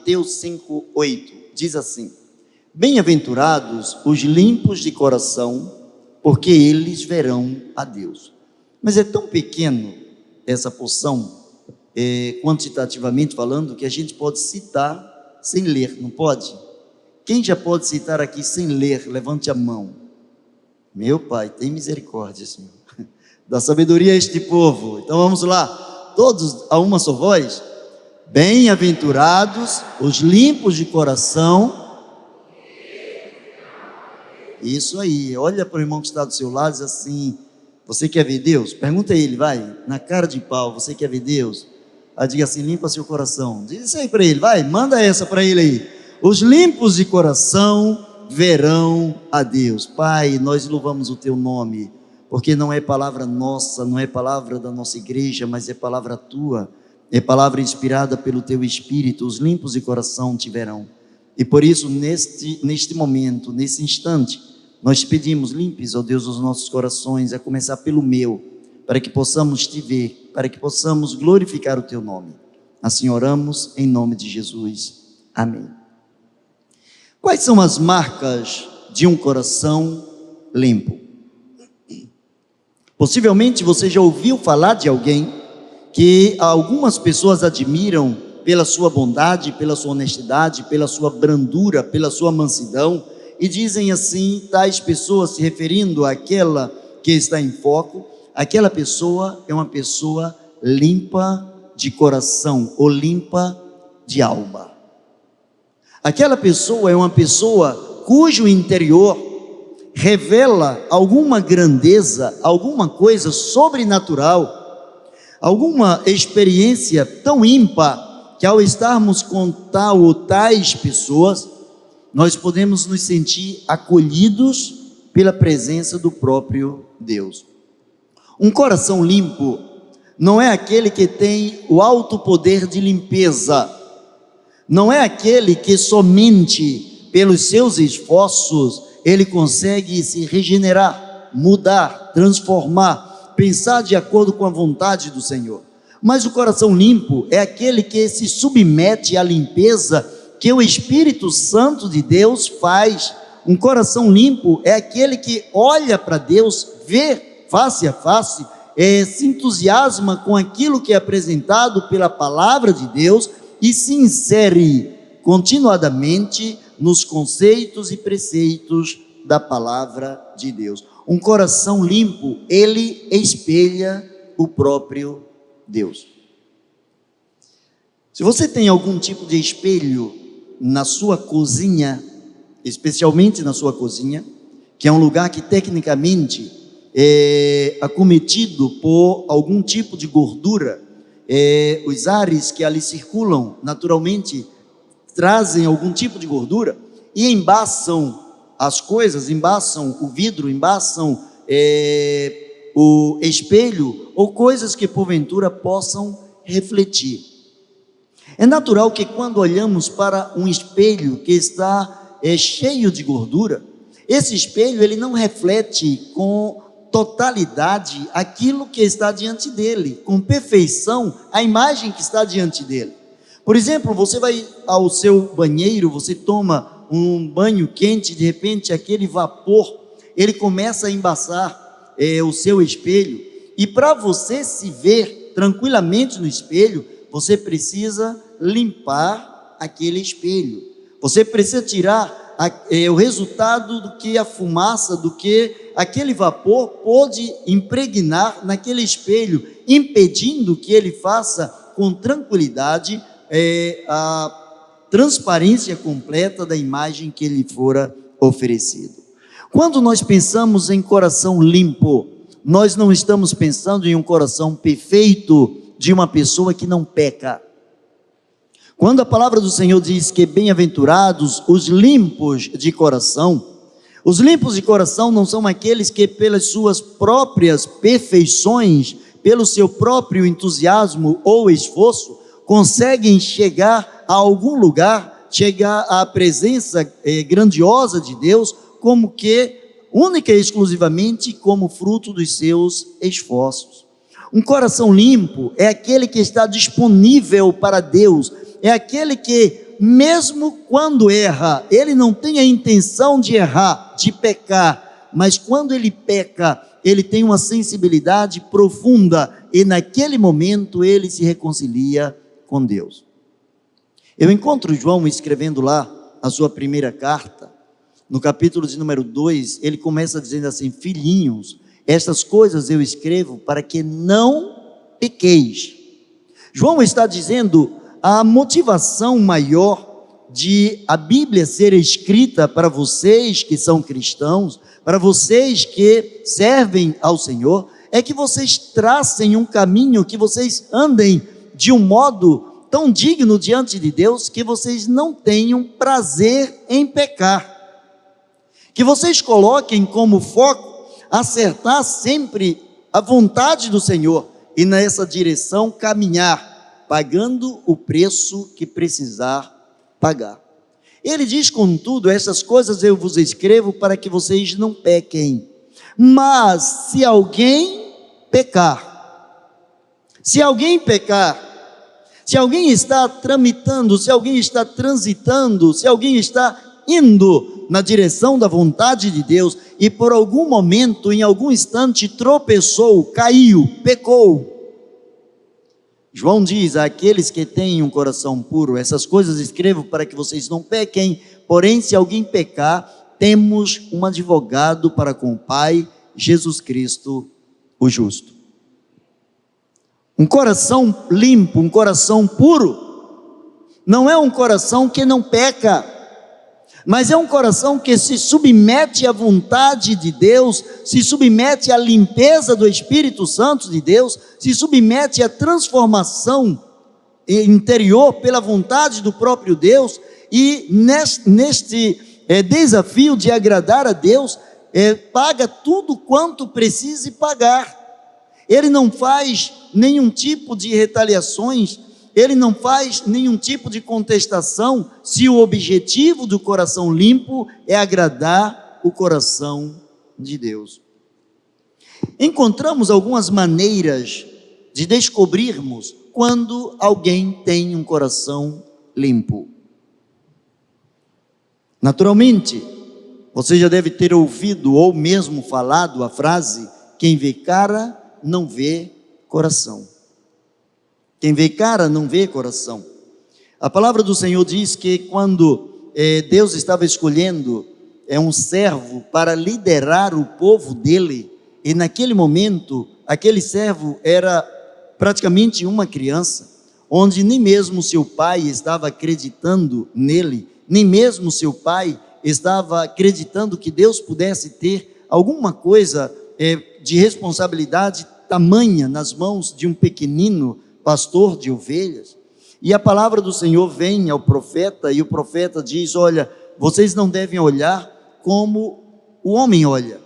Mateus 5:8, diz assim: bem-aventurados os limpos de coração, porque eles verão a Deus. Mas é tão pequeno essa porção, quantitativamente falando, que a gente pode citar sem ler, não pode? Quem já pode citar aqui sem ler? Levante a mão. Meu Pai, tem misericórdia, Senhor. Dá sabedoria a este povo. Então vamos lá, todos a uma só voz. Bem-aventurados os limpos de coração. Isso aí, olha para o irmão que está do seu lado e diz assim: você quer ver Deus? Pergunta a ele, vai, na cara de pau, você quer ver Deus? Aí diga assim: limpa seu coração. Diz isso aí para ele, vai, manda essa para ele aí. Os limpos de coração verão a Deus. Pai, nós louvamos o teu nome, porque não é palavra nossa, não é palavra da nossa igreja, mas é palavra tua, é palavra inspirada pelo teu Espírito. Os limpos de coração te verão. E por isso, neste momento, nesse instante, nós te pedimos: limpes, ó Deus, os nossos corações, a começar pelo meu, para que possamos te ver, para que possamos glorificar o teu nome. Assim oramos em nome de Jesus. Amém. Quais são as marcas de um coração limpo? Possivelmente você já ouviu falar de alguém que algumas pessoas admiram pela sua bondade, pela sua honestidade, pela sua brandura, pela sua mansidão, e dizem assim, tais pessoas, se referindo àquela que está em foco: aquela pessoa é uma pessoa limpa de coração, ou limpa de alma. Aquela pessoa é uma pessoa cujo interior revela alguma grandeza, alguma coisa sobrenatural, alguma experiência tão ímpar, que ao estarmos com tal ou tais pessoas, nós podemos nos sentir acolhidos pela presença do próprio Deus. Um coração limpo não é aquele que tem o alto poder de limpeza, não é aquele que somente pelos seus esforços ele consegue se regenerar, mudar, transformar, pensar de acordo com a vontade do Senhor. Mas o coração limpo é aquele que se submete à limpeza que o Espírito Santo de Deus faz. Um coração limpo é aquele que olha para Deus, vê face a face, se entusiasma com aquilo que é apresentado pela palavra de Deus e se insere continuadamente nos conceitos e preceitos da palavra de Deus. Um coração limpo, ele espelha o próprio Deus. Se você tem algum tipo de espelho na sua cozinha, especialmente na sua cozinha, que é um lugar que tecnicamente é acometido por algum tipo de gordura, os ares que ali circulam naturalmente trazem algum tipo de gordura e embaçam as coisas, embaçam o vidro, embaçam o espelho, ou coisas que porventura possam refletir. É natural que quando olhamos para um espelho que está cheio de gordura, esse espelho ele não reflete com totalidade aquilo que está diante dele, com perfeição a imagem que está diante dele. Por exemplo, você vai ao seu banheiro, você toma um banho quente, de repente aquele vapor, ele começa a embaçar o seu espelho, e para você se ver tranquilamente no espelho, você precisa limpar aquele espelho, você precisa tirar o resultado do que a fumaça, do que aquele vapor pode impregnar naquele espelho, impedindo que ele faça com tranquilidade a transparência completa da imagem que lhe fora oferecido. Quando nós pensamos em coração limpo, nós não estamos pensando em um coração perfeito de uma pessoa que não peca. Quando a palavra do Senhor diz que bem-aventurados os limpos de coração, os limpos de coração não são aqueles que pelas suas próprias perfeições, pelo seu próprio entusiasmo ou esforço, conseguem chegar a algum lugar, chegar à presença grandiosa de Deus, como que única e exclusivamente como fruto dos seus esforços. Um coração limpo é aquele que está disponível para Deus, é aquele que mesmo quando erra, ele não tem a intenção de errar, de pecar, mas quando ele peca, ele tem uma sensibilidade profunda, e naquele momento ele se reconcilia com Deus. Eu encontro João escrevendo lá a sua primeira carta, no capítulo de número 2, ele começa dizendo assim: filhinhos, estas coisas eu escrevo para que não pequeis. João está dizendo a motivação maior de a Bíblia ser escrita para vocês que são cristãos, para vocês que servem ao Senhor, é que vocês tracem um caminho, que vocês andem de um modo tão digno diante de Deus, que vocês não tenham prazer em pecar, que vocês coloquem como foco acertar sempre a vontade do Senhor, e nessa direção caminhar, pagando o preço que precisar pagar. Ele diz: contudo, essas coisas eu vos escrevo para que vocês não pequem. Mas se alguém pecar, se alguém está tramitando, se alguém está transitando, se alguém está indo na direção da vontade de Deus, e por algum momento, em algum instante, tropeçou, caiu, pecou, João diz: àqueles que têm um coração puro, essas coisas escrevo para que vocês não pequem, porém se alguém pecar, temos um advogado para com o Pai, Jesus Cristo, o justo. Um coração limpo, um coração puro, não é um coração que não peca, mas é um coração que se submete à vontade de Deus, se submete à limpeza do Espírito Santo de Deus, se submete à transformação interior pela vontade do próprio Deus, e neste desafio de agradar a Deus, paga tudo quanto precise pagar. Ele não faz nenhum tipo de retaliações, ele não faz nenhum tipo de contestação, se o objetivo do coração limpo é agradar o coração de Deus. Encontramos algumas maneiras de descobrirmos quando alguém tem um coração limpo. Naturalmente, você já deve ter ouvido ou mesmo falado a frase: quem vê cara não vê coração. Quem vê cara não vê coração. A palavra do Senhor diz que quando Deus estava escolhendo um servo para liderar o povo dele, e naquele momento, aquele servo era praticamente uma criança, onde nem mesmo seu pai estava acreditando nele, nem mesmo seu pai estava acreditando que Deus pudesse ter alguma coisa de responsabilidade tamanha nas mãos de um pequenino pastor de ovelhas. E a palavra do Senhor vem ao profeta, e o profeta diz: olha, vocês não devem olhar como o homem olha.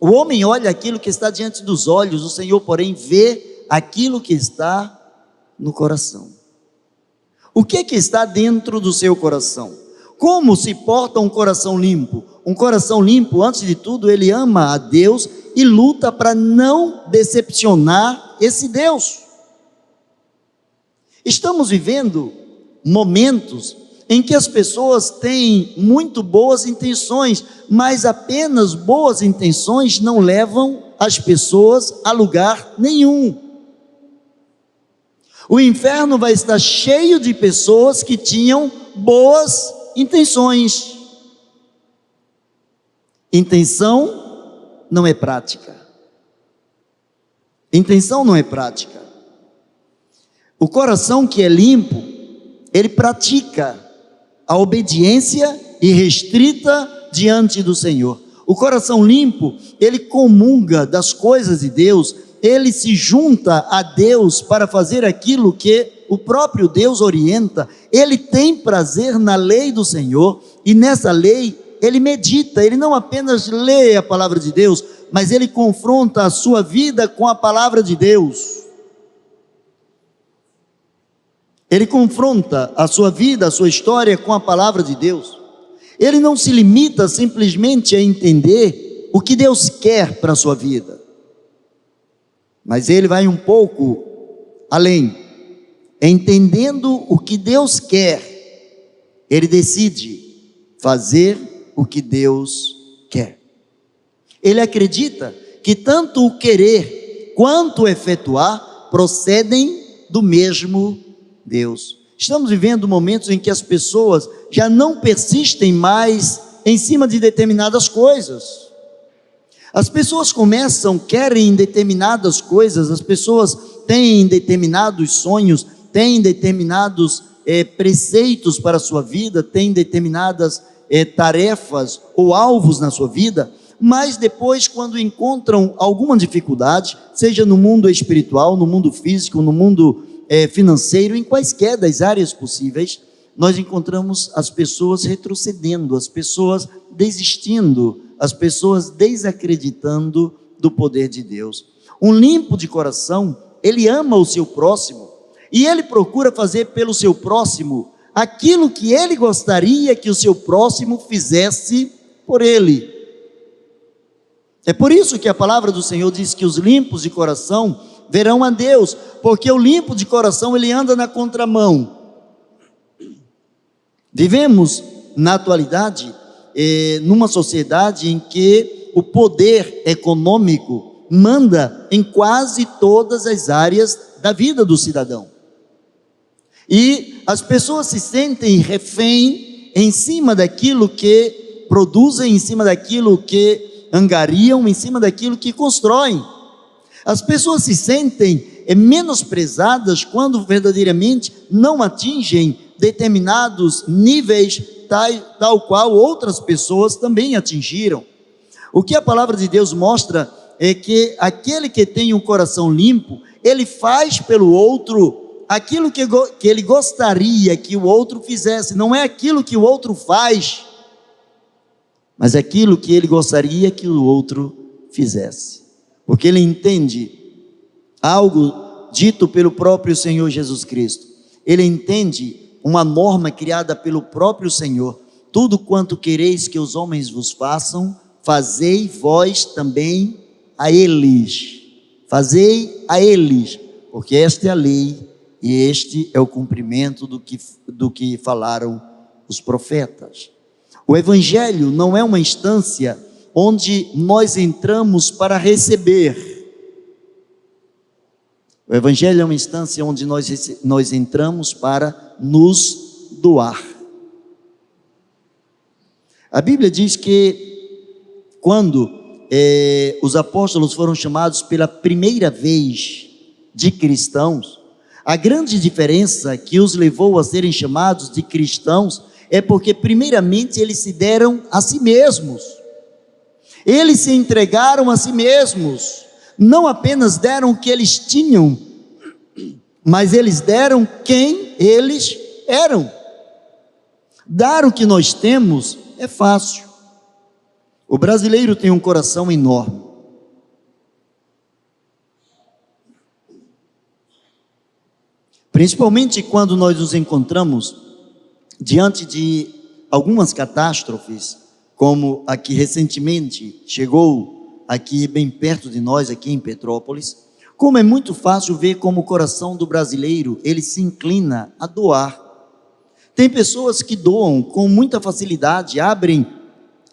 O homem olha aquilo que está diante dos olhos, o Senhor, porém, vê aquilo que está no coração. O que está dentro do seu coração? Como se porta um coração limpo? Um coração limpo, antes de tudo, ele ama a Deus e luta para não decepcionar esse Deus. Estamos vivendo momentos em que as pessoas têm muito boas intenções, mas apenas boas intenções não levam as pessoas a lugar nenhum. O inferno vai estar cheio de pessoas que tinham boas intenções. Intenção não é prática. Intenção não é prática. O coração que é limpo, ele pratica a obediência irrestrita diante do Senhor. O coração limpo, ele comunga das coisas de Deus, ele se junta a Deus para fazer aquilo que o próprio Deus orienta. Ele tem prazer na lei do Senhor, e nessa lei ele medita. Ele não apenas lê a palavra de Deus, mas ele confronta a sua vida com a palavra de Deus. Ele confronta a sua vida, a sua história com a palavra de Deus. Ele não se limita simplesmente a entender o que Deus quer para a sua vida, mas ele vai um pouco além, entendendo o que Deus quer. ele decide fazer o que Deus quer. Ele acredita que tanto o querer quanto o efetuar procedem do mesmo Deus. Estamos vivendo momentos em que as pessoas já não persistem mais em cima de determinadas coisas. As pessoas querem determinadas coisas, as pessoas têm determinados sonhos, têm determinados preceitos para a sua vida, têm determinadas tarefas ou alvos na sua vida, mas depois, quando encontram alguma dificuldade, seja no mundo espiritual, no mundo físico, no mundo financeiro, em quaisquer das áreas possíveis, nós encontramos as pessoas retrocedendo, as pessoas desistindo, as pessoas desacreditando do poder de Deus. Um limpo de coração, ele ama o seu próximo, e ele procura fazer pelo seu próximo aquilo que ele gostaria que o seu próximo fizesse por ele. É por isso que a palavra do Senhor diz que os limpos de coração verão a Deus, porque o limpo de coração, ele anda na contramão. Vivemos na atualidade numa sociedade em que o poder econômico manda em quase todas as áreas da vida do cidadão. E as pessoas se sentem refém em cima daquilo que produzem, em cima daquilo que angariam, em cima daquilo que constroem. As pessoas se sentem menosprezadas quando verdadeiramente não atingem determinados níveis tal qual outras pessoas também atingiram. O que a palavra de Deus mostra é que aquele que tem um coração limpo, ele faz pelo outro aquilo que ele gostaria que o outro fizesse. Não é aquilo que o outro faz, mas aquilo que ele gostaria que o outro fizesse, porque ele entende algo dito pelo próprio Senhor Jesus Cristo. Ele entende uma norma criada pelo próprio Senhor: tudo quanto quereis que os homens vos façam, fazei vós também a eles. Fazei a eles, porque esta é a lei e este é o cumprimento do que falaram os profetas. O Evangelho não é uma instância onde nós entramos para receber. O Evangelho é uma instância onde nós entramos para nos doar. A Bíblia diz que quando os apóstolos foram chamados pela primeira vez de cristãos, a grande diferença que os levou a serem chamados de cristãos é porque primeiramente eles se deram a si mesmos. Eles se entregaram a si mesmos, não apenas deram o que eles tinham, mas eles deram quem eles eram. Dar o que nós temos é fácil. O brasileiro tem um coração enorme. Principalmente quando nós nos encontramos diante de algumas catástrofes, como a que recentemente chegou aqui bem perto de nós, aqui em Petrópolis. Como é muito fácil ver como o coração do brasileiro, ele se inclina a doar. Tem pessoas que doam com muita facilidade, abrem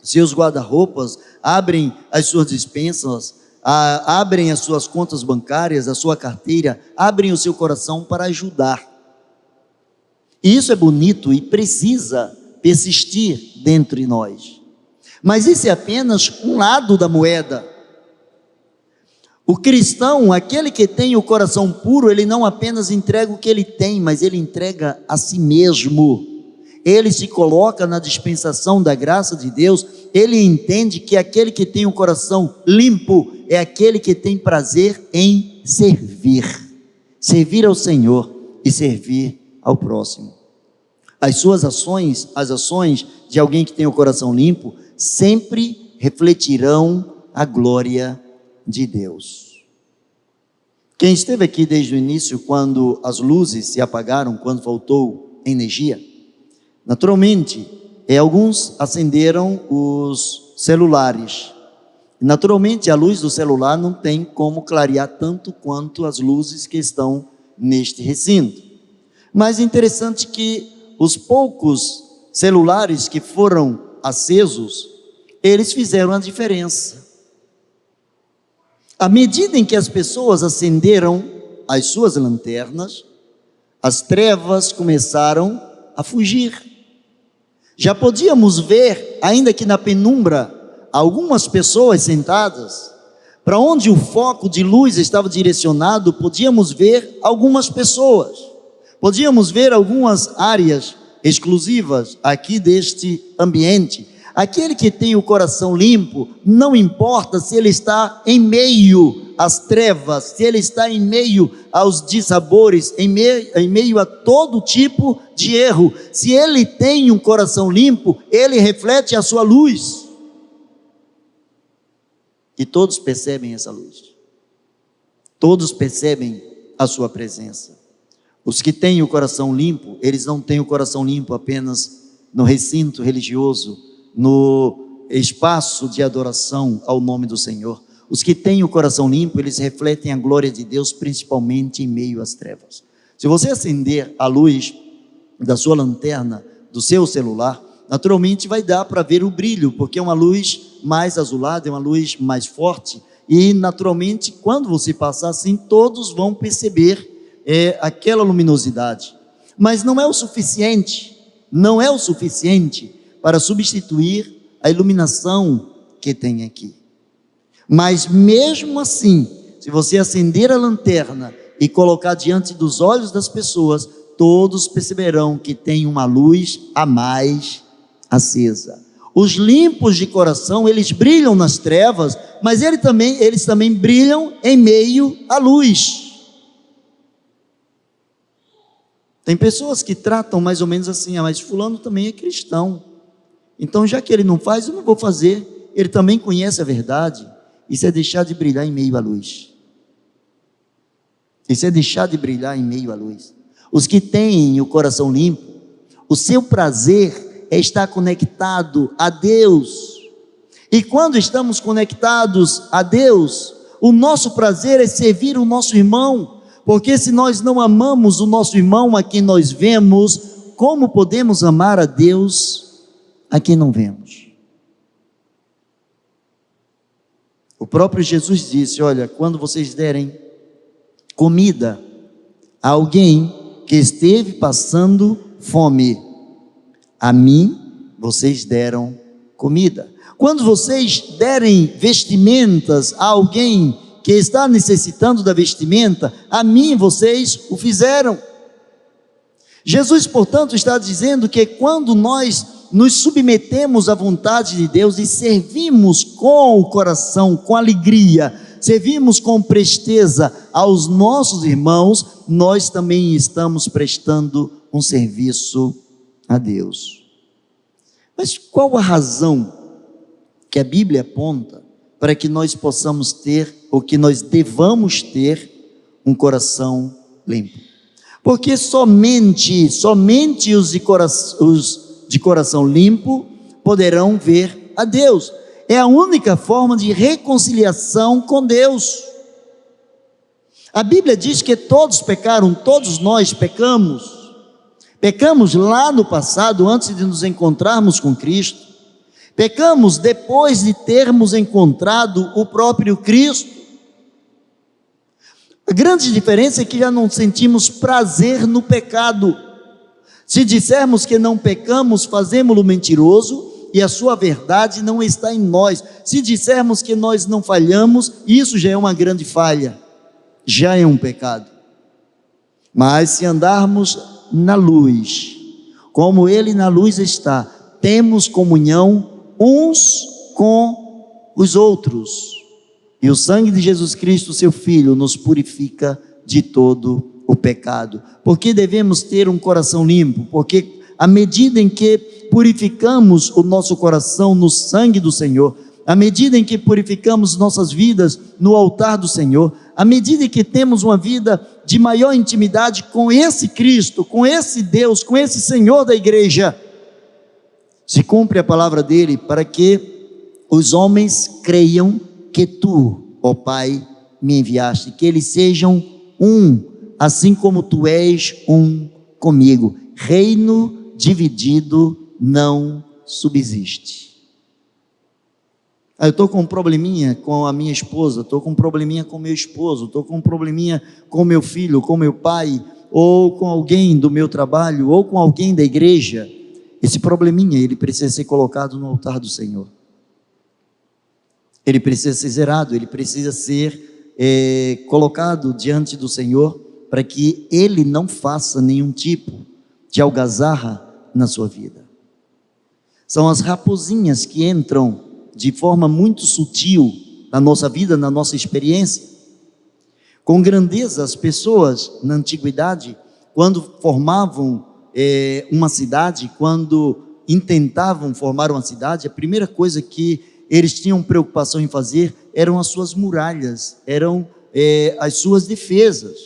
seus guarda-roupas, abrem as suas despensas, abrem as suas contas bancárias, a sua carteira, abrem o seu coração para ajudar. E isso é bonito e precisa persistir dentro de nós. Mas isso é apenas um lado da moeda. O cristão, aquele que tem o coração puro, ele não apenas entrega o que ele tem, mas ele entrega a si mesmo. Ele se coloca na dispensação da graça de Deus. Ele entende que aquele que tem o coração limpo é aquele que tem prazer em servir ao Senhor e servir ao próximo. As suas ações, as ações de alguém que tem o coração limpo, sempre refletirão a glória de Deus. Quem esteve aqui desde o início, quando as luzes se apagaram, quando faltou energia, naturalmente, alguns acenderam os celulares. Naturalmente, a luz do celular não tem como clarear tanto quanto as luzes que estão neste recinto. Mas é interessante que os poucos celulares que foram acesos, eles fizeram a diferença. À medida em que as pessoas acenderam as suas lanternas, as trevas começaram a fugir. Já podíamos ver, ainda que na penumbra, algumas pessoas sentadas. Para onde o foco de luz estava direcionado, podíamos ver algumas pessoas. Podíamos ver algumas áreas exclusivas aqui deste ambiente. Aquele que tem o coração limpo, não importa se ele está em meio às trevas, se ele está em meio aos dissabores, em meio a todo tipo de erro, se ele tem um coração limpo, ele reflete a sua luz. E todos percebem essa luz. Todos percebem a sua presença. Os que têm o coração limpo, eles não têm o coração limpo apenas no recinto religioso, no espaço de adoração ao nome do Senhor. Os que têm o coração limpo, eles refletem a glória de Deus, principalmente em meio às trevas. Se você acender a luz da sua lanterna, do seu celular, naturalmente vai dar para ver o brilho, porque é uma luz mais azulada, é uma luz mais forte, e naturalmente quando você passar assim, todos vão perceber aquela luminosidade. Mas não é o suficiente para substituir a iluminação que tem aqui. Mas mesmo assim, se você acender a lanterna e colocar diante dos olhos das pessoas, todos perceberão que tem uma luz a mais acesa. Os limpos de coração, eles brilham nas trevas, mas eles também brilham em meio à luz. Tem pessoas que tratam mais ou menos assim: mas fulano também é cristão, então já que ele não faz, eu não vou fazer. Ele também conhece a verdade. Isso é deixar de brilhar em meio à luz. Isso é deixar de brilhar em meio à luz. Os que têm o coração limpo, o seu prazer é estar conectado a Deus. E quando estamos conectados a Deus, o nosso prazer é servir o nosso irmão. Porque se nós não amamos o nosso irmão a quem nós vemos, como podemos amar a Deus a quem não vemos? O próprio Jesus disse: olha, quando vocês derem comida a alguém que esteve passando fome, a mim vocês deram comida. Quando vocês derem vestimentas a alguém que está necessitando da vestimenta, a mim vocês o fizeram. Jesus, portanto, está dizendo que quando nós nos submetemos à vontade de Deus e servimos com o coração, com alegria, servimos com presteza aos nossos irmãos, nós também estamos prestando um serviço a Deus. Mas qual a razão que a Bíblia aponta para que nós possamos ter, ou que nós devamos ter, um coração limpo? Porque somente os de coração limpo poderão ver a Deus. É a única forma de reconciliação com Deus. A Bíblia diz que todos pecaram, todos nós pecamos. Pecamos lá no passado, antes de nos encontrarmos com Cristo. Pecamos depois de termos encontrado o próprio Cristo. A grande diferença é que já não sentimos prazer no pecado. Se dissermos que não pecamos, fazemos-lo mentiroso e a sua verdade não está em nós. Se dissermos que nós não falhamos, isso já é uma grande falha, já é um pecado. Mas se andarmos na luz, como Ele na luz está, temos comunhão uns com os outros, e o sangue de Jesus Cristo, seu Filho, nos purifica de todo o pecado. Por que devemos ter um coração limpo? Porque à medida em que purificamos o nosso coração no sangue do Senhor, à medida em que purificamos nossas vidas no altar do Senhor, à medida em que temos uma vida de maior intimidade com esse Cristo, com esse Deus, com esse Senhor da igreja, se cumpre a palavra dele para que os homens creiam que tu, ó Pai, me enviaste, que eles sejam um, assim como tu és um comigo. Reino dividido não subsiste. Eu estou com um probleminha com a minha esposa, estou com um probleminha com meu esposo, estou com um probleminha com meu filho, com meu pai, ou com alguém do meu trabalho, ou com alguém da igreja. Esse probleminha, ele precisa ser colocado no altar do Senhor. Ele precisa ser zerado, ele precisa ser colocado diante do Senhor, para que Ele não faça nenhum tipo de algazarra na sua vida. São as raposinhas que entram de forma muito sutil na nossa vida, na nossa experiência. Com grandeza, as pessoas na antiguidade, quando formavam uma cidade, quando intentavam formar uma cidade, a primeira coisa que eles tinham preocupação em fazer eram as suas muralhas, eram as suas defesas.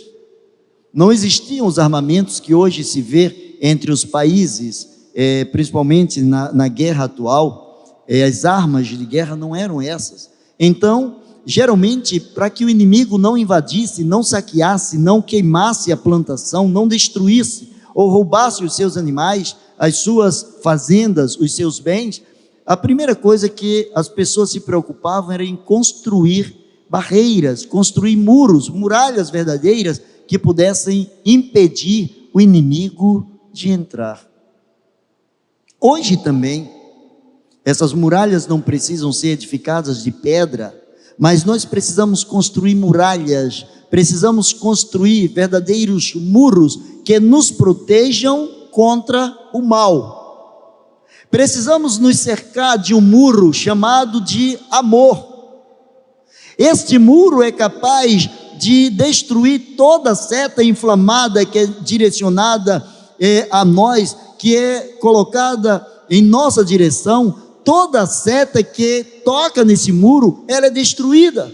Não existiam os armamentos que hoje se vê entre os países, principalmente na guerra atual. As armas de guerra não eram essas. Então, geralmente, para que o inimigo não invadisse, não saqueasse, não queimasse a plantação, não destruísse ou roubasse os seus animais, as suas fazendas, os seus bens, a primeira coisa que as pessoas se preocupavam era em construir barreiras, construir muros, muralhas verdadeiras que pudessem impedir o inimigo de entrar. Hoje também, essas muralhas não precisam ser edificadas de pedra, mas nós precisamos construir muralhas, precisamos construir verdadeiros muros que nos protejam contra o mal. Precisamos nos cercar de um muro chamado de amor. Este muro é capaz de destruir toda seta inflamada que é direcionada a nós, que é colocada em nossa direção. Toda seta que toca nesse muro, ela é destruída.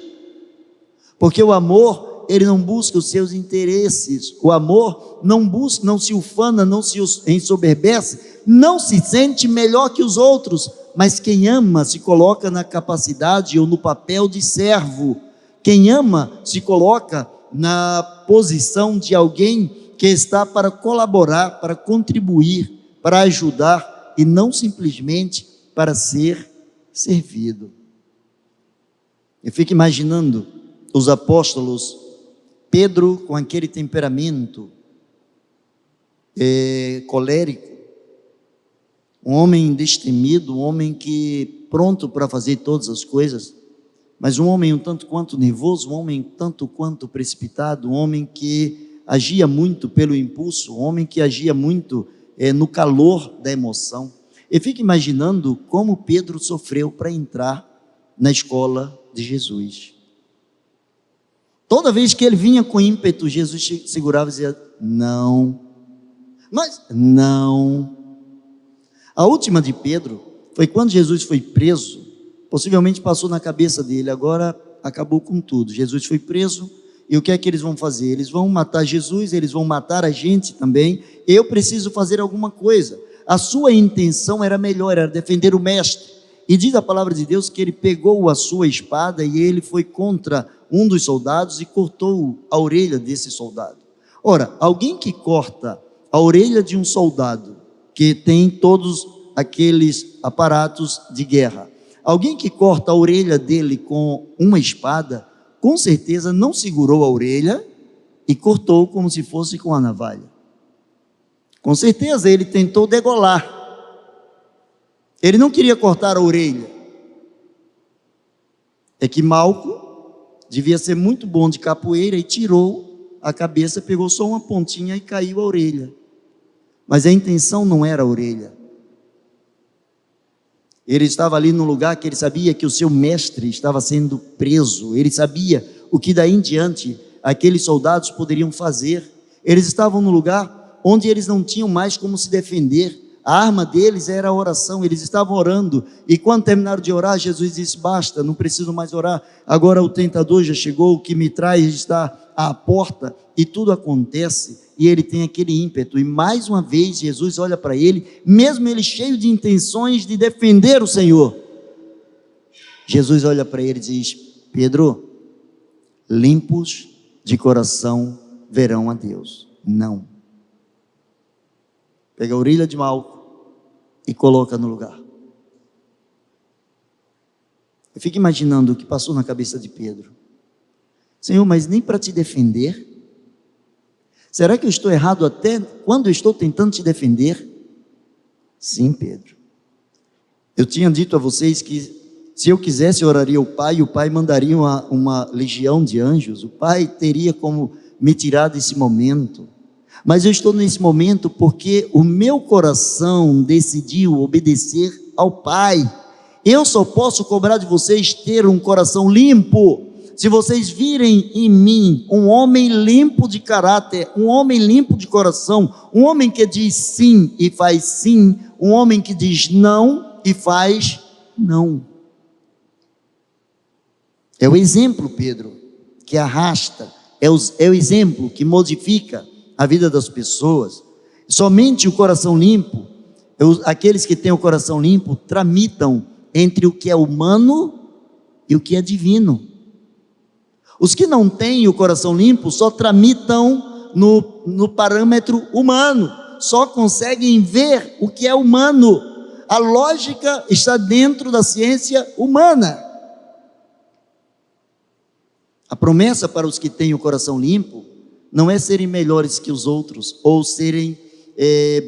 Porque o amor, ele não busca os seus interesses. O amor não busca, não se ufana, não se ensoberbece, não se sente melhor que os outros, mas quem ama se coloca na capacidade ou no papel de servo. Quem ama se coloca na posição de alguém que está para colaborar, para contribuir, para ajudar e não simplesmente para ser servido. Eu fico imaginando os apóstolos, Pedro com aquele temperamento colérico, um homem destemido, um homem que pronto para fazer todas as coisas, mas um homem um tanto quanto nervoso, um homem um tanto quanto precipitado, um homem que agia muito pelo impulso, um homem que agia muito no calor da emoção. Eu fico imaginando como Pedro sofreu para entrar na escola de Jesus. Toda vez que ele vinha com ímpeto, Jesus segurava e dizia, não, mas não. A última de Pedro foi quando Jesus foi preso, possivelmente passou na cabeça dele, agora acabou com tudo. Jesus foi preso e o que é que eles vão fazer? Eles vão matar Jesus, eles vão matar a gente também. Eu preciso fazer alguma coisa. A sua intenção era melhor, era defender o mestre. E diz a palavra de Deus que ele pegou a sua espada e ele foi contra um dos soldados e cortou a orelha desse soldado. Ora, alguém que corta a orelha de um soldado que tem todos aqueles aparatos de guerra, alguém que corta a orelha dele com uma espada, com certeza não segurou a orelha e cortou como se fosse com a navalha. Com certeza ele tentou degolar. Ele não queria cortar a orelha. É que Malco devia ser muito bom de capoeira e tirou a cabeça, pegou só uma pontinha e caiu a orelha. Mas a intenção não era a orelha. Ele estava ali num lugar que ele sabia que o seu mestre estava sendo preso. Ele sabia o que daí em diante aqueles soldados poderiam fazer. Eles estavam no lugar onde eles não tinham mais como se defender. A arma deles era a oração, eles estavam orando, e quando terminaram de orar, Jesus disse, basta, não preciso mais orar, agora o tentador já chegou, o que me traz está à porta, e tudo acontece, e ele tem aquele ímpeto, e mais uma vez Jesus olha para ele, mesmo ele cheio de intenções de defender o Senhor, Jesus olha para ele e diz, Pedro, limpos de coração verão a Deus. Não. Pega a orelha de Malco, e coloca no lugar. Eu fico imaginando o que passou na cabeça de Pedro. Senhor, mas nem para te defender? Será que eu estou errado até quando eu estou tentando te defender? Sim, Pedro. Eu tinha dito a vocês que se eu quisesse, eu oraria ao Pai, e o Pai mandaria uma legião de anjos. O Pai teria como me tirar desse momento. Mas eu estou nesse momento porque o meu coração decidiu obedecer ao Pai. Eu só posso cobrar de vocês ter um coração limpo se vocês virem em mim um homem limpo de caráter, um homem limpo de coração, um homem que diz sim e faz sim, um homem que diz não e faz não. É o exemplo, Pedro, que arrasta, é o exemplo que modifica a vida das pessoas. Somente o coração limpo, aqueles que têm o coração limpo, tramitam entre o que é humano e o que é divino. Os que não têm o coração limpo só tramitam no parâmetro humano, só conseguem ver o que é humano. A lógica está dentro da ciência humana. A promessa para os que têm o coração limpo não é serem melhores que os outros, ou serem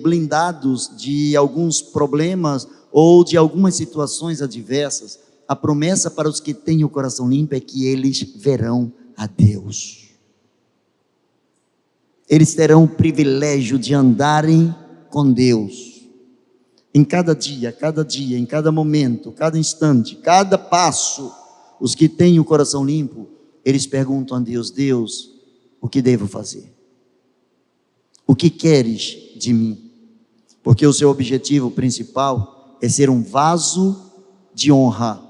blindados de alguns problemas ou de algumas situações adversas. A promessa para os que têm o coração limpo é que eles verão a Deus. Eles terão o privilégio de andarem com Deus. Em cada dia, em cada momento, cada instante, cada passo, os que têm o coração limpo, eles perguntam a Deus: Deus, o que devo fazer? O que queres de mim? Porque o seu objetivo principal é ser um vaso de honra,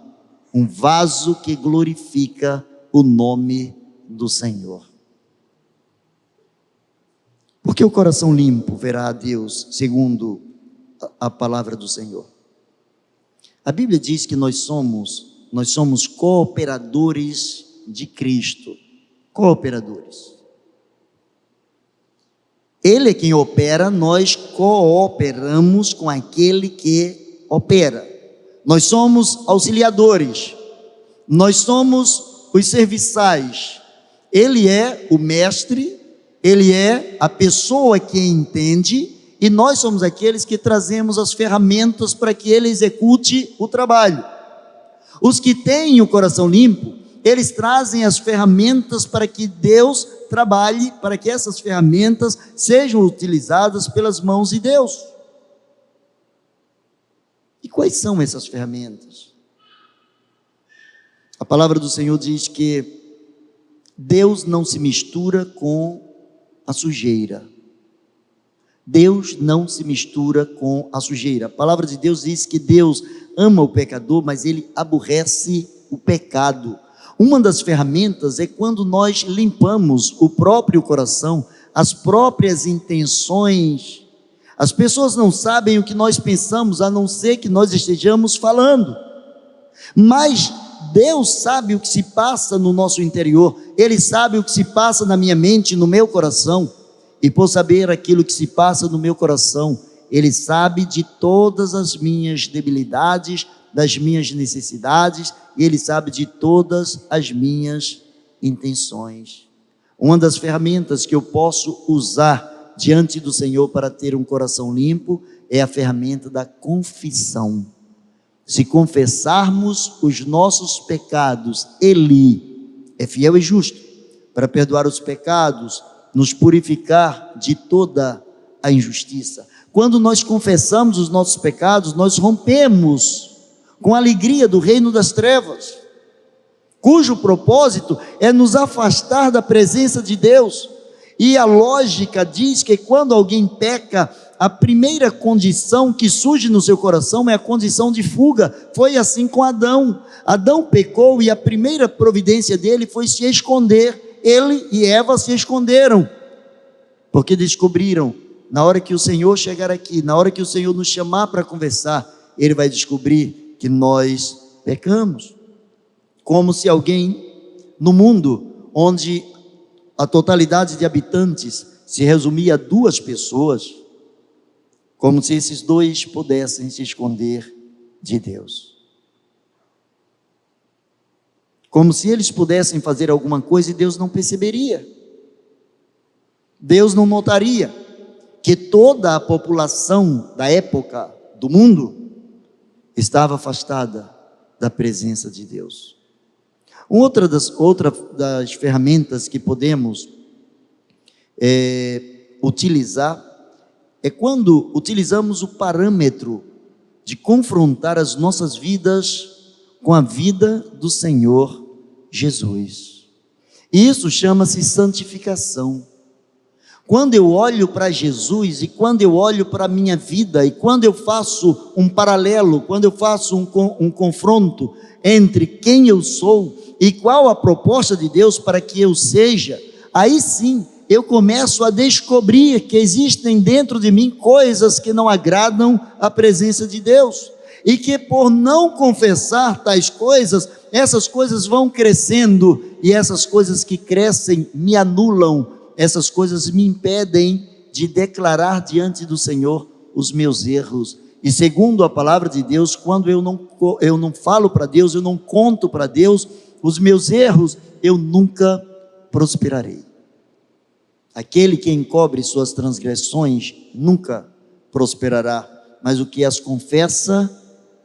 um vaso que glorifica o nome do Senhor. Porque o coração limpo verá a Deus, segundo a palavra do Senhor. A Bíblia diz que nós somos cooperadores de Cristo. Cooperadores. Ele é quem opera, nós cooperamos com aquele que opera. Nós somos auxiliadores, nós somos os serviçais. Ele é o mestre, ele é a pessoa que entende, e nós somos aqueles que trazemos as ferramentas para que ele execute o trabalho. Os que têm o coração limpo, eles trazem as ferramentas para que Deus trabalhe, para que essas ferramentas sejam utilizadas pelas mãos de Deus. E quais são essas ferramentas? A palavra do Senhor diz que Deus não se mistura com a sujeira. Deus não se mistura com a sujeira. A palavra de Deus diz que Deus ama o pecador, mas Ele aborrece o pecado. Uma das ferramentas é quando nós limpamos o próprio coração, as próprias intenções. As pessoas não sabem o que nós pensamos, a não ser que nós estejamos falando. Mas Deus sabe o que se passa no nosso interior. Ele sabe o que se passa na minha mente, no meu coração. E por saber aquilo que se passa no meu coração, Ele sabe de todas as minhas debilidades, das minhas necessidades, e Ele sabe de todas as minhas intenções. Uma das ferramentas que eu posso usar diante do Senhor para ter um coração limpo é a ferramenta da confissão. Se confessarmos os nossos pecados, Ele é fiel e justo para perdoar os pecados, nos purificar de toda a injustiça. Quando nós confessamos os nossos pecados, nós rompemos com a alegria do reino das trevas, cujo propósito é nos afastar da presença de Deus. E a lógica diz que quando alguém peca, a primeira condição que surge no seu coração é a condição de fuga. Foi assim com Adão. Adão pecou e a primeira providência dele foi se esconder. Ele e Eva se esconderam, porque descobriram, na hora que o Senhor chegar aqui, na hora que o Senhor nos chamar para conversar, Ele vai descobrir que nós pecamos. Como se alguém no mundo onde a totalidade de habitantes se resumia a 2 pessoas, Como se esses dois pudessem se esconder de Deus. Como se eles pudessem fazer alguma coisa e Deus não perceberia. Deus não notaria que toda a população da época do mundo estava afastada da presença de Deus. Outra das ferramentas que podemos utilizar é quando utilizamos o parâmetro de confrontar as nossas vidas com a vida do Senhor Jesus. Isso chama-se santificação. Quando eu olho para Jesus e quando eu olho para a minha vida e quando eu faço um paralelo, quando eu faço um confronto entre quem eu sou e qual a proposta de Deus para que eu seja, aí sim eu começo a descobrir que existem dentro de mim coisas que não agradam a presença de Deus, e que por não confessar tais coisas, essas coisas vão crescendo, e essas coisas que crescem me anulam, essas coisas me impedem de declarar diante do Senhor os meus erros. E segundo a palavra de Deus, quando eu não falo para Deus, eu não conto para Deus os meus erros, eu nunca prosperarei. Aquele que encobre suas transgressões nunca prosperará, mas o que as confessa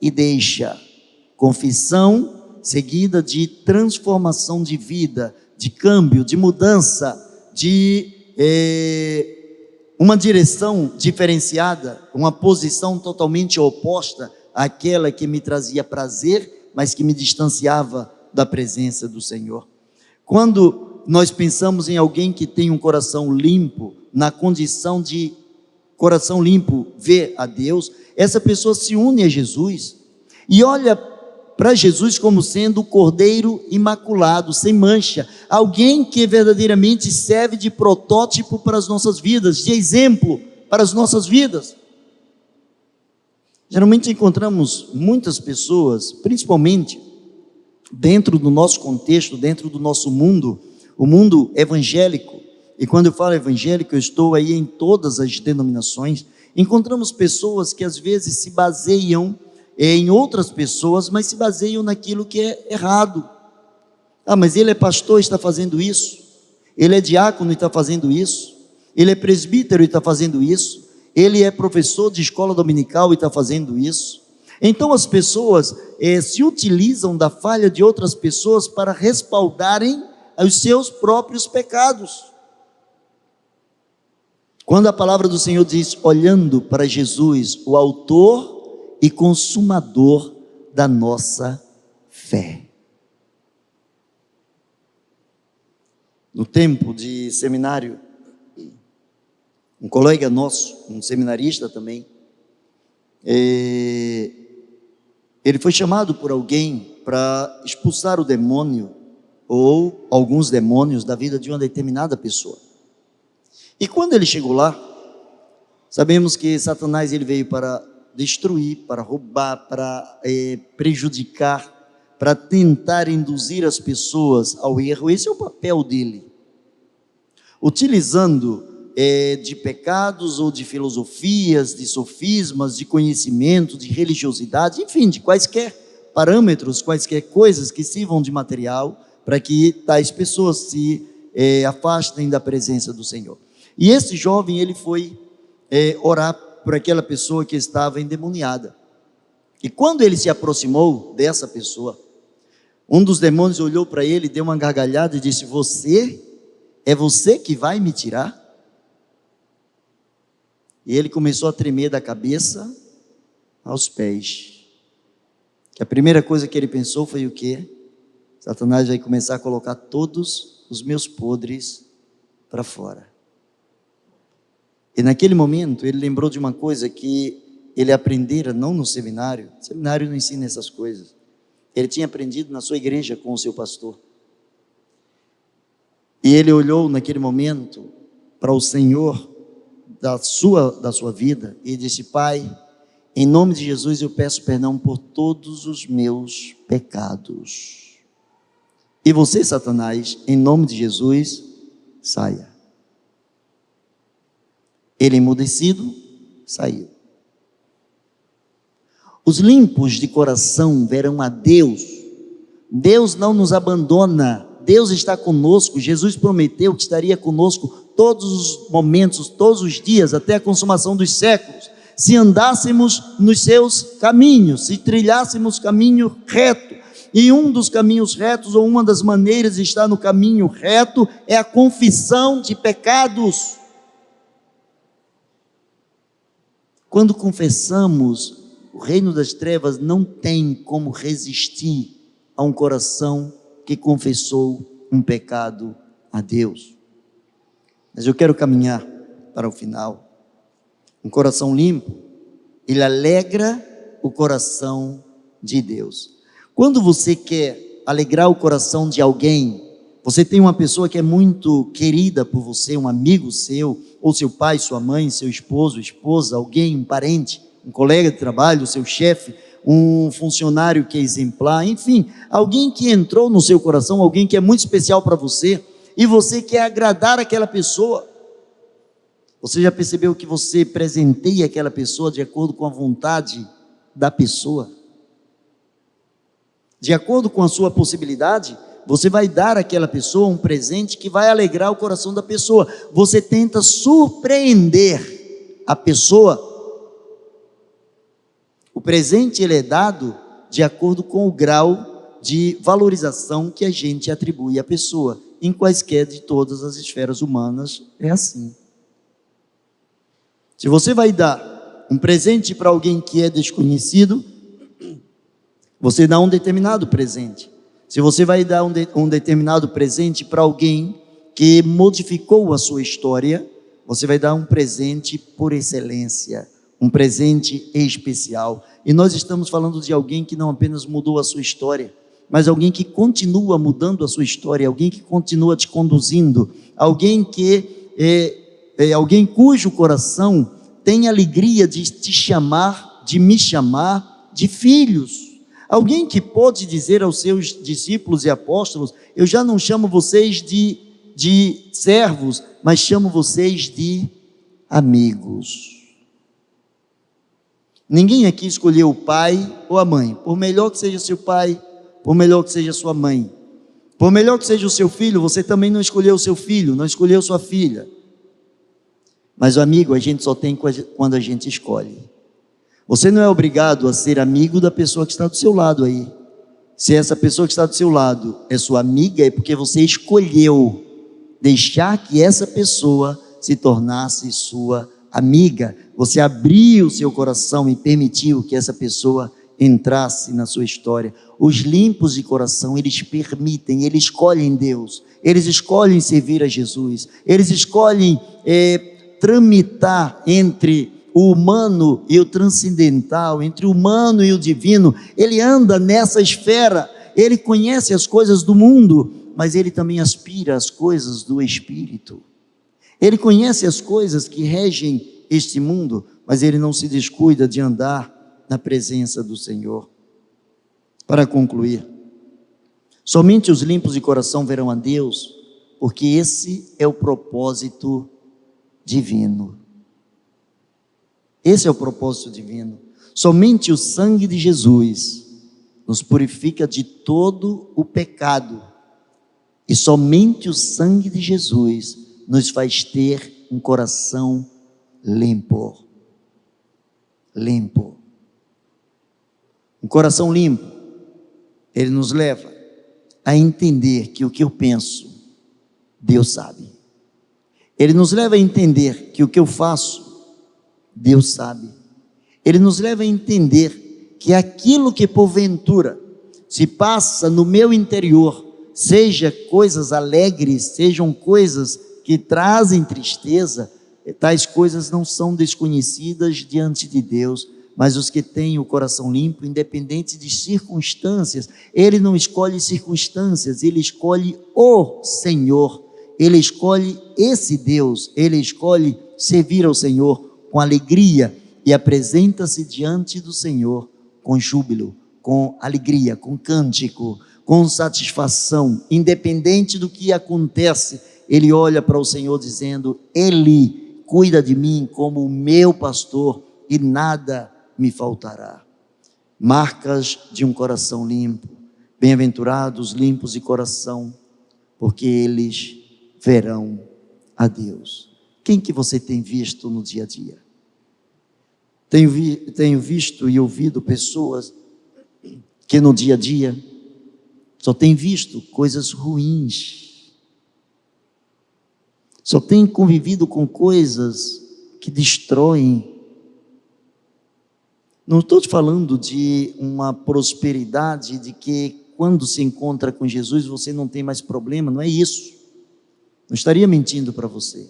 e deixa. Confissão seguida de transformação de vida, de câmbio, de mudança, de uma direção diferenciada, uma posição totalmente oposta àquela que me trazia prazer, mas que me distanciava da presença do Senhor. Quando nós pensamos em alguém que tem um coração limpo, na condição de coração limpo ver a Deus, essa pessoa se une a Jesus e olha para Jesus como sendo o Cordeiro imaculado, sem mancha, alguém que verdadeiramente serve de protótipo para as nossas vidas, de exemplo para as nossas vidas. Geralmente encontramos muitas pessoas, principalmente dentro do nosso contexto, dentro do nosso mundo, o mundo evangélico, e quando eu falo evangélico, eu estou aí em todas as denominações. Encontramos pessoas que às vezes se baseiam em outras pessoas, mas se baseiam naquilo que é errado. Mas ele é pastor e está fazendo isso, ele é diácono e está fazendo isso, ele é presbítero e está fazendo isso, ele é professor de escola dominical e está fazendo isso. Então as pessoas se utilizam da falha de outras pessoas para respaldarem os seus próprios pecados. Quando a palavra do Senhor diz, olhando para Jesus, o autor e consumador da nossa fé. No tempo de seminário, um colega nosso, um seminarista também, ele foi chamado por alguém para expulsar o demônio ou alguns demônios da vida de uma determinada pessoa. E quando ele chegou lá, sabemos que Satanás ele veio para destruir, para roubar, para prejudicar, para tentar induzir as pessoas ao erro. Esse é o papel dele, utilizando de pecados ou de filosofias, de sofismas, de conhecimento, de religiosidade, enfim, de quaisquer parâmetros, quaisquer coisas que sirvam de material para que tais pessoas se afastem da presença do Senhor. E esse jovem, ele foi orar por aquela pessoa que estava endemoniada. E quando ele se aproximou dessa pessoa, um dos demônios olhou para ele, deu uma gargalhada e disse, é você que vai me tirar? E ele começou a tremer da cabeça aos pés. A primeira coisa que ele pensou foi o quê? Satanás vai começar a colocar todos os meus podres para fora. E naquele momento ele lembrou de uma coisa que ele aprendera não no seminário. O seminário não ensina essas coisas. Ele tinha aprendido na sua igreja com o seu pastor. E ele olhou naquele momento para o Senhor da sua vida e disse, Pai, em nome de Jesus eu peço perdão por todos os meus pecados. E você, Satanás, em nome de Jesus, saia. Ele emudecido, saiu. Os limpos de coração verão a Deus. Deus não nos abandona, Deus está conosco. Jesus prometeu que estaria conosco todos os momentos, todos os dias, até a consumação dos séculos, se andássemos nos seus caminhos, se trilhássemos caminho reto. E um dos caminhos retos, ou uma das maneiras de estar no caminho reto, é a confissão de pecados. Quando confessamos, o reino das trevas não tem como resistir a um coração que confessou um pecado a Deus. Mas eu quero caminhar para o final. Um coração limpo, ele alegra o coração de Deus. Quando você quer alegrar o coração de alguém, você tem uma pessoa que é muito querida por você, um amigo seu, ou seu pai, sua mãe, seu esposo, esposa, alguém, um parente, um colega de trabalho, seu chefe, um funcionário que é exemplar, enfim, alguém que entrou no seu coração, alguém que é muito especial para você, e você quer agradar aquela pessoa. Você já percebeu que você presenteia aquela pessoa de acordo com a vontade da pessoa? De acordo com a sua possibilidade, você vai dar àquela pessoa um presente que vai alegrar o coração da pessoa. Você tenta surpreender a pessoa. O presente ele é dado de acordo com o grau de valorização que a gente atribui à pessoa. Em quaisquer de todas as esferas humanas é assim. Se você vai dar um presente para alguém que é desconhecido, você dá um determinado presente. Se você vai dar um determinado presente para alguém que modificou a sua história, você vai dar um presente por excelência, um presente especial. E nós estamos falando de alguém que não apenas mudou a sua história, mas alguém que continua mudando a sua história, alguém que continua te conduzindo, alguém que alguém cujo coração tem alegria de te chamar, de me chamar de filhos. Alguém que pode dizer aos seus discípulos e apóstolos: eu já não chamo vocês de servos, mas chamo vocês de amigos. Ninguém aqui escolheu o pai ou a mãe, por melhor que seja seu pai, por melhor que seja sua mãe, por melhor que seja o seu filho, você também não escolheu o seu filho, não escolheu sua filha. Mas o amigo a gente só tem quando a gente escolhe. Você não é obrigado a ser amigo da pessoa que está do seu lado aí. Se essa pessoa que está do seu lado é sua amiga, é porque você escolheu deixar que essa pessoa se tornasse sua amiga. Você abriu o seu coração e permitiu que essa pessoa entrasse na sua história. Os limpos de coração, eles permitem, eles escolhem Deus, eles escolhem servir a Jesus, eles escolhem tramitar entre o humano e o transcendental, entre o humano e o divino. Ele anda nessa esfera, ele conhece as coisas do mundo, mas ele também aspira às coisas do Espírito. Ele conhece as coisas que regem este mundo, mas ele não se descuida de andar na presença do Senhor. Para concluir, somente os limpos de coração verão a Deus, porque esse é o propósito divino. Esse é o propósito divino. Somente o sangue de Jesus nos purifica de todo o pecado, e somente o sangue de Jesus nos faz ter um coração limpo. Limpo. Um coração limpo, ele nos leva a entender que o que eu penso, Deus sabe. Ele nos leva a entender que o que eu faço, Deus sabe. Ele nos leva a entender que aquilo que porventura se passa no meu interior, seja coisas alegres, sejam coisas que trazem tristeza, tais coisas não são desconhecidas diante de Deus. Mas os que têm o coração limpo, independente de circunstâncias, ele não escolhe circunstâncias, ele escolhe o Senhor, ele escolhe esse Deus, ele escolhe servir ao Senhor com alegria e apresenta-se diante do Senhor com júbilo, com alegria, com cântico, com satisfação, independente do que acontece. Ele olha para o Senhor dizendo: Ele cuida de mim como o meu pastor e nada me faltará. marcas de um coração limpo. Bem-aventurados limpos de coração, porque eles verão a Deus. Quem que você tem visto no dia a dia? Tenho visto e ouvido pessoas que no dia a dia só têm visto coisas ruins, só têm convivido com coisas que destroem. Não estou te falando de uma prosperidade, de que quando se encontra com Jesus você não tem mais problema, não é isso. Não estaria mentindo para você.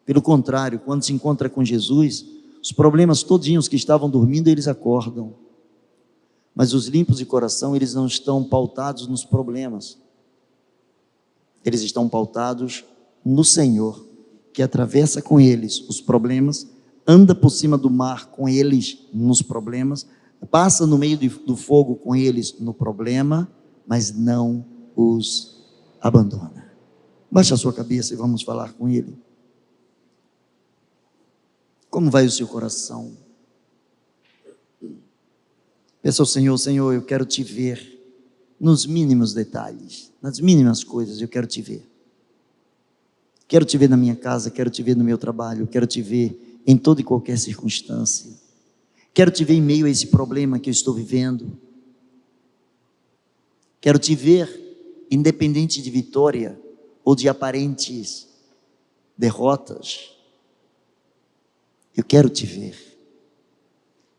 Pelo contrário, quando se encontra com Jesus, os problemas todinhos que estavam dormindo, eles acordam. Mas os limpos de coração, eles não estão pautados nos problemas. Eles estão pautados no Senhor, que atravessa com eles os problemas, anda por cima do mar com eles nos problemas, passa no meio do fogo com eles no problema, mas não os abandona. Baixa a sua cabeça e vamos falar com Ele. Como vai o seu coração? Peça ao Senhor: Senhor, eu quero te ver nos mínimos detalhes, nas mínimas coisas, eu quero te ver. Quero te ver na minha casa, quero te ver no meu trabalho, quero te ver em toda e qualquer circunstância. Quero te ver em meio a esse problema que eu estou vivendo. Quero te ver independente de vitória ou de aparentes derrotas. Eu quero te ver.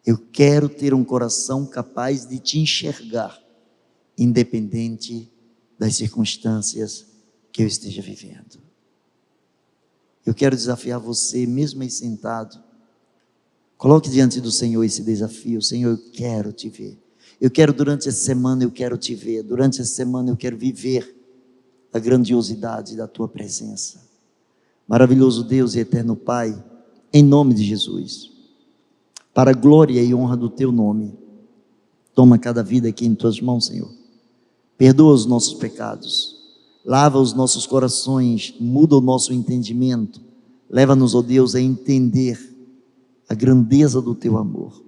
Eu quero ter um coração capaz de te enxergar, independente das circunstâncias que eu esteja vivendo. Eu quero desafiar você, mesmo aí sentado, coloque diante do Senhor esse desafio. Senhor, eu quero te ver. Eu quero durante essa semana, eu quero te ver. Durante essa semana eu quero viver a grandiosidade da tua presença. Maravilhoso Deus e eterno Pai, em nome de Jesus, para a glória e honra do teu nome, toma cada vida aqui em tuas mãos, Senhor. Perdoa os nossos pecados, lava os nossos corações, muda o nosso entendimento, leva-nos, ó Deus, a entender a grandeza do teu amor.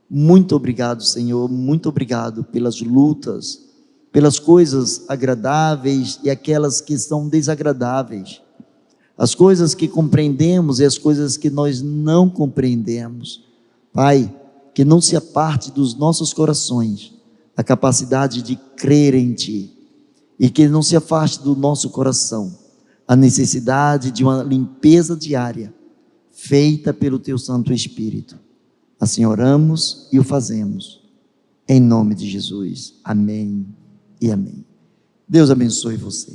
Muito obrigado, Senhor, muito obrigado pelas lutas, pelas coisas agradáveis e aquelas que são desagradáveis, as coisas que compreendemos e as coisas que nós não compreendemos. Pai, que não se aparte dos nossos corações a capacidade de crer em Ti, e que não se afaste do nosso coração a necessidade de uma limpeza diária, feita pelo Teu Santo Espírito. Assim oramos e o fazemos, em nome de Jesus. Amém e amém. Deus abençoe você.